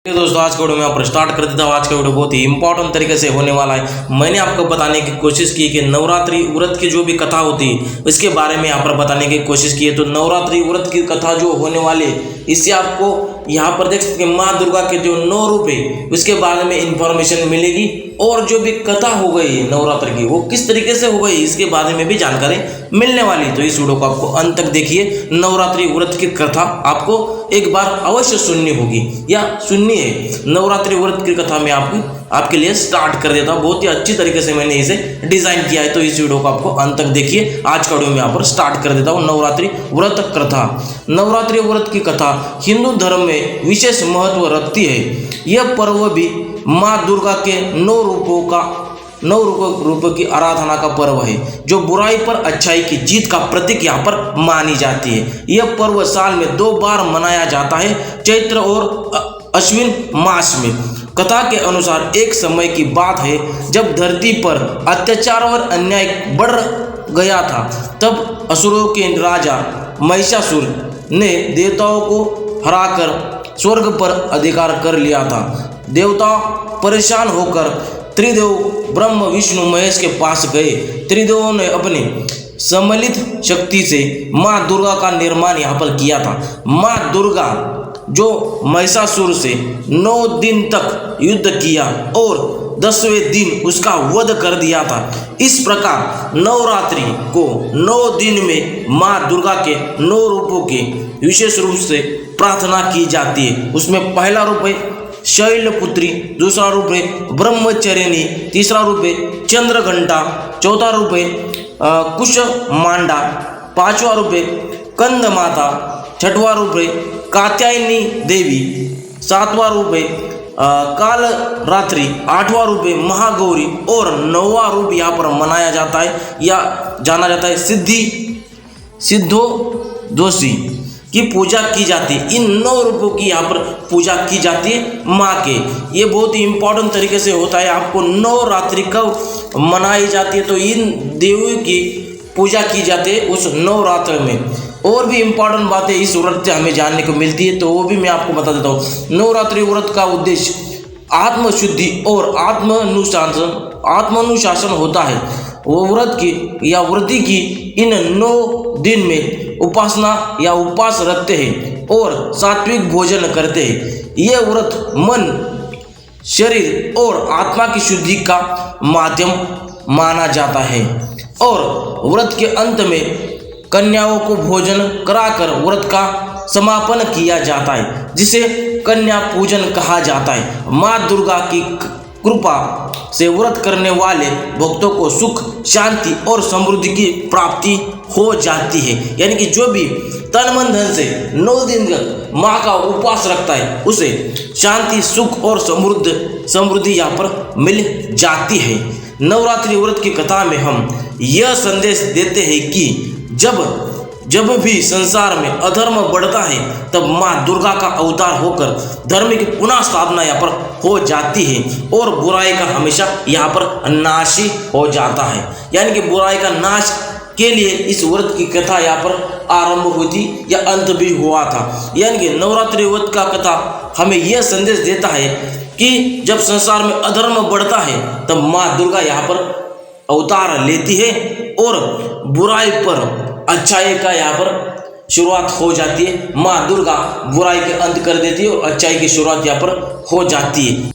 दोस्तों आज का वीडियो मैं यहाँ पर स्टार्ट कर देता हूँ। आज का वीडियो बहुत ही इंपॉर्टेंट तरीके से होने वाला है। मैंने आपको बताने की कोशिश की कि नवरात्रि व्रत की जो भी कथा होती है इसके बारे में यहाँ पर बताने की कोशिश की है। तो नवरात्रि व्रत की कथा जो होने वाली है इससे आपको यहाँ पर देख सकते हैं माँ दुर्गा के जो 9 रूप है उसके बारे में इंफॉर्मेशन मिलेगी और जो भी कथा हो गई है नवरात्र की वो किस तरीके से हो गई इसके बारे में भी जानकारी मिलने वाली। तो इस वीडियो को आपको अंत तक देखिए। नवरात्रि व्रत की कथा आपको एक बार अवश्य सुननी होगी या सुननी है। नवरात्रि व्रत की कथा में आपके लिए स्टार्ट कर देता हूँ। बहुत ही अच्छी तरीके से मैंने इसे डिजाइन किया है। तो इस वीडियो को आपको अंत तक देखिए। आज का वीडियो में यहाँ पर स्टार्ट कर देता हूँ। नवरात्रि व्रत कथा। नवरात्रि व्रत की कथा हिंदू धर्म में विशेष महत्व रखती है। यह पर्व भी माँ दुर्गा के 9 रूपों की आराधना का पर्व है जो बुराई पर अच्छाई की जीत का प्रतीक यहाँ पर मानी जाती है। यह पर्व साल में 2 बार मनाया जाता है, चैत्र और अश्विन मास में। कथा के अनुसार एक समय की बात है जब धरती पर अत्याचार और अन्याय बढ़ गया था। तब असुरों के राजा महिषासुर ने देवताओं को हराकर स्वर्ग पर अधिकार कर लिया था। देवता परेशान होकर त्रिदेव ब्रह्म विष्णु महेश के पास गए। त्रिदेवों ने अपनी सम्मिलित शक्ति से माँ दुर्गा का निर्माण यहाँ पर किया था। माँ दुर्गा जो महिषासुर से 9 दिन तक युद्ध किया और 10वें दिन उसका वध कर दिया था। इस प्रकार नवरात्रि को 9 दिन में माँ दुर्गा के 9 रूपों की विशेष रूप से प्रार्थना की जाती है। उसमें पहला रूप है शैलपुत्री, दूसरा रूप है ब्रह्मचर्यनी, तीसरा रूप है चंद्रघंटा, चौथा रूप है कुशमांडा, पांचवा रूप है कंद माता, छठवां रूप है कात्यायनी देवी, सातवां रूप है काल रात्रि, 8वां रूप है महागौरी और 9वां रूप यहाँ पर मनाया जाता है या जाना जाता है सिद्धो दोषी की पूजा की जाती है। इन 9 रूपों की यहाँ पर पूजा की जाती है माँ के। ये बहुत ही इंपॉर्टेंट तरीके से होता है। आपको नवरात्रि कब मनाई जाती है तो इन देवियों की पूजा की जाती है उस नवरात्र में। और भी इम्पॉर्टेंट बातें इस व्रत से हमें जानने को मिलती है तो वो भी मैं आपको बता देता हूँ। नवरात्रि व्रत का उद्देश्य आत्मशुद्धि और आत्मानुशासन होता है। वो व्रत की या व्रती की इन 9 दिन में उपासना या उपवास रखते हैं और सात्विक भोजन करते हैं। यह व्रत मन, शरीर और आत्मा की शुद्धि का माध्यम माना जाता है। और व्रत के अंत में कन्याओं को भोजन कराकर व्रत का समापन किया जाता है जिसे कन्या पूजन कहा जाता है। माँ दुर्गा की कृपा से व्रत करने वाले भक्तों को सुख, शांति और समृद्धि की प्राप्ति हो जाती है। यानी कि जो भी तन मन धन से 9 दिन तक माँ का उपवास रखता है उसे शांति, सुख और समृद्धि यहाँ पर मिल जाती है। नवरात्रि व्रत की कथा में हम यह संदेश देते हैं कि जब भी संसार में अधर्म बढ़ता है तब माँ दुर्गा का अवतार होकर धर्म की पुनः स्थापना यहाँ पर हो जाती है और बुराई का हमेशा यहाँ पर नाश ही हो जाता है। यानी कि बुराई का नाश के लिए इस व्रत की कथा यहाँ पर आरंभ हुई थी या अंत भी हुआ था। यानी कि नवरात्रि व्रत का कथा हमें यह संदेश देता है कि जब संसार में अधर्म बढ़ता है तब माँ दुर्गा यहाँ पर अवतार लेती है और बुराई पर अच्छाई का यहाँ पर शुरुआत हो जाती है। माँ दुर्गा बुराई के अंत कर देती है और अच्छाई की शुरुआत यहाँ पर हो जाती है।